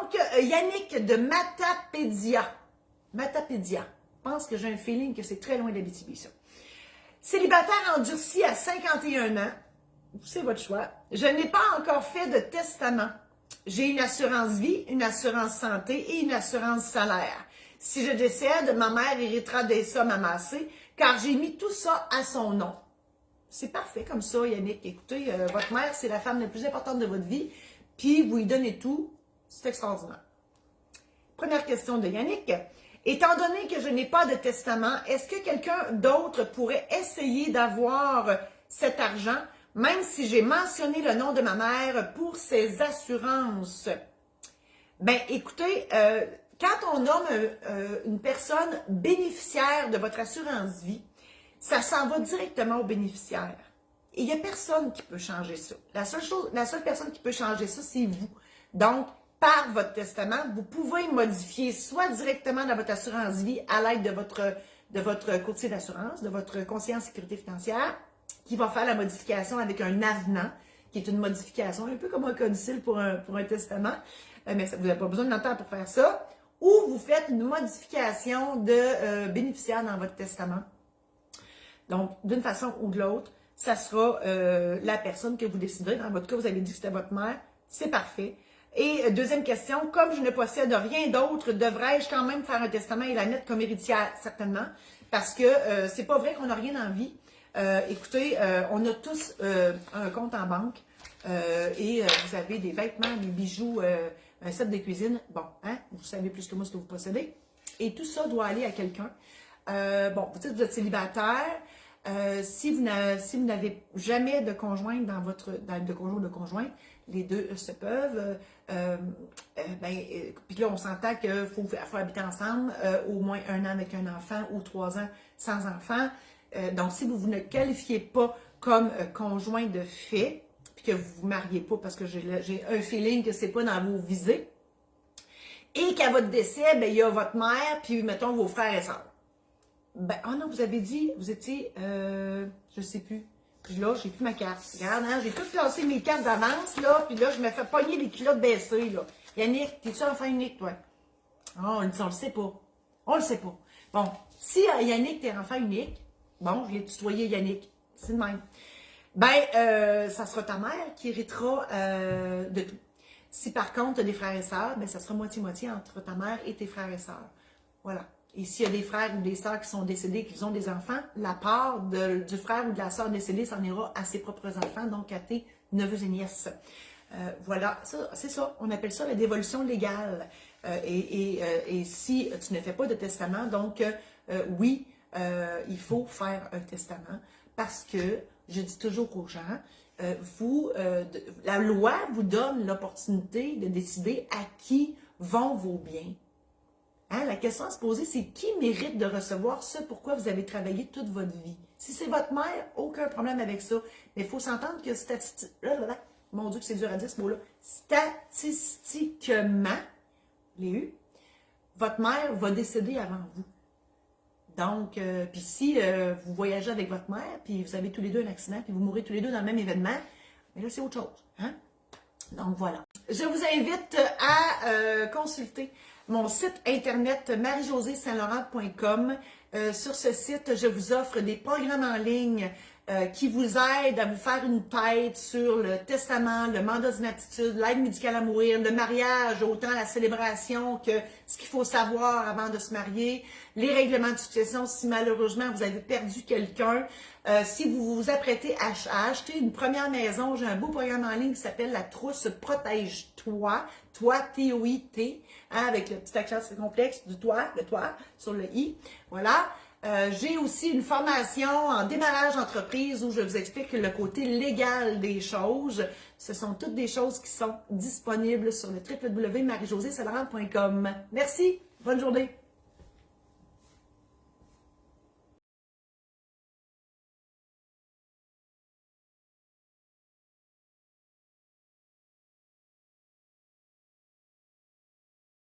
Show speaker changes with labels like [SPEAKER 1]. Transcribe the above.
[SPEAKER 1] Donc, Yannick de Matapédia. Matapédia. Je pense que j'ai un feeling que c'est très loin d'Abitibi, ça. Célibataire endurci à 51 ans. C'est votre choix. Je n'ai pas encore fait de testament. J'ai une assurance vie, une assurance santé et une assurance salaire. Si je décède, ma mère héritera des sommes amassées car j'ai mis tout ça à son nom. C'est parfait comme ça, Yannick. Écoutez, votre mère, c'est la femme la plus importante de votre vie, puis vous lui donnez tout. C'est extraordinaire. Première question de Yannick. Étant donné que je n'ai pas de testament, est-ce que quelqu'un d'autre pourrait essayer d'avoir cet argent, même si j'ai mentionné le nom de ma mère pour ses assurances? Ben, écoutez, quand on nomme une personne bénéficiaire de votre assurance vie, ça s'en va directement au bénéficiaire. Et il n'y a personne qui peut changer ça. La seule personne qui peut changer ça, c'est vous. Donc, par votre testament, vous pouvez modifier soit directement dans votre assurance vie à l'aide de votre courtier d'assurance, de votre conseiller en sécurité financière, qui va faire la modification avec un avenant, qui est une modification, un peu comme un codicile pour un testament, mais vous n'avez pas besoin de notaire pour faire ça, ou vous faites une modification de bénéficiaire dans votre testament. Donc, d'une façon ou de l'autre, ça sera la personne que vous déciderez. Dans votre cas, vous avez dit que c'était votre mère. C'est parfait. Et deuxième question, comme je ne possède rien d'autre, devrais-je quand même faire un testament et la mettre comme héritière? Certainement. Parce que c'est pas vrai qu'on n'a rien en vie. Écoutez, on a tous un compte en banque et vous avez des vêtements, des bijoux, un set de cuisine. Bon, hein, vous savez plus que moi ce que vous possédez. Et tout ça doit aller à quelqu'un. Bon, vous dites que vous êtes célibataire. Si vous n'avez jamais de conjointe de conjoint ou de conjointe, les deux se peuvent. Puis là, on s'entend qu'il faut habiter ensemble au moins 1 an avec un enfant ou 3 ans sans enfant. Donc, si vous ne qualifiez pas comme conjoint de fait, puis que vous ne vous mariez pas parce que j'ai un feeling que c'est pas dans vos visées, et qu'à votre décès, ben, il y a votre mère, puis mettons vos frères et sœurs. Ben, oh non, vous avez dit, vous étiez, je sais plus. Puis là, j'ai plus ma carte. Regarde, hein, j'ai tout placé mes cartes d'avance, là, puis là, je me fais pogner les culottes baissées, là. Yannick, t'es-tu enfant unique, toi? Oh, on le sait pas. On le sait pas. Bon, si Yannick, t'es enfant unique, bon, je viens de tutoyer Yannick. C'est le même. Ben, ça sera ta mère qui héritera de tout. Si par contre, tu as des frères et sœurs, ben, ça sera moitié-moitié entre ta mère et tes frères et sœurs. Voilà. Et s'il y a des frères ou des sœurs qui sont décédés, qui ont des enfants, la part du frère ou de la sœur décédée s'en ira à ses propres enfants, donc à tes neveux et nièces. Voilà, c'est ça. On appelle ça la dévolution légale. Et si tu ne fais pas de testament, donc oui, il faut faire un testament parce que, je dis toujours aux gens, la loi vous donne l'opportunité de décider à qui vont vos biens. Hein, la question à se poser, c'est qui mérite de recevoir ce pourquoi vous avez travaillé toute votre vie? Si c'est votre mère, aucun problème avec ça. Mais il faut s'entendre que mon Dieu que c'est dur à dire ce mot-là, statistiquement, votre mère va décéder avant vous. Donc, puis si vous voyagez avec votre mère, puis vous avez tous les deux un accident, puis vous mourrez tous les deux dans le même événement, mais là, c'est autre chose. Hein? Donc, voilà. Je vous invite à consulter mon site internet marie-josée-saint-laurent.com. Sur ce site, je vous offre des programmes en ligne qui vous aident à vous faire une tête sur le testament, le mandat d'inaptitude, l'aide médicale à mourir, le mariage, autant la célébration que ce qu'il faut savoir avant de se marier, les règlements de succession si malheureusement vous avez perdu quelqu'un. Si vous vous apprêtez à acheter une première maison, j'ai un beau programme en ligne qui s'appelle La Trousse Protège-toi, toi, T-O-I-T, hein, avec le petit accent complexe du toit, le toit, sur le I. Voilà. J'ai aussi une formation en démarrage d'entreprise où je vous explique le côté légal des choses. Ce sont toutes des choses qui sont disponibles sur le www.marie-josée-saint-laurent.com. Merci, bonne journée.